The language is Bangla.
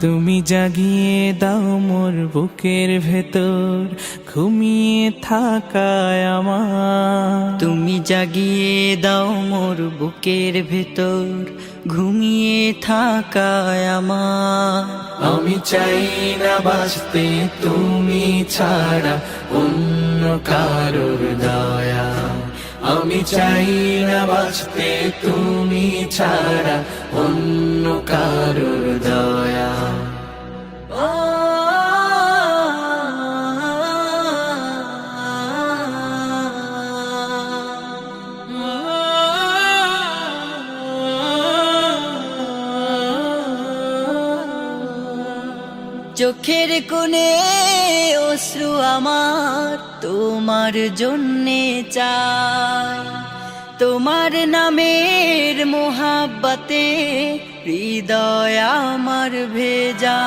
তুমি জাগিয়ে দাও মোর বুকের ভেতর ঘুমিয়ে থাকায় আমার। তুমি জাগিয়ে দাও মোর বুকের ভেতর ঘুমিয়ে থাকায় আমার। আমি চাই না বাঁচতে তুমি ছাড়া অন্য কারোর দয়া। আমি চাই না বাঁচতে তুমি ছাড়া অন্য কারোর দয়া। চোখের কোণে অশ্রু আমার তোমার জন্যে চাই, তোমার নামের মোহাব্বতে হৃদয় আমার ভেজা।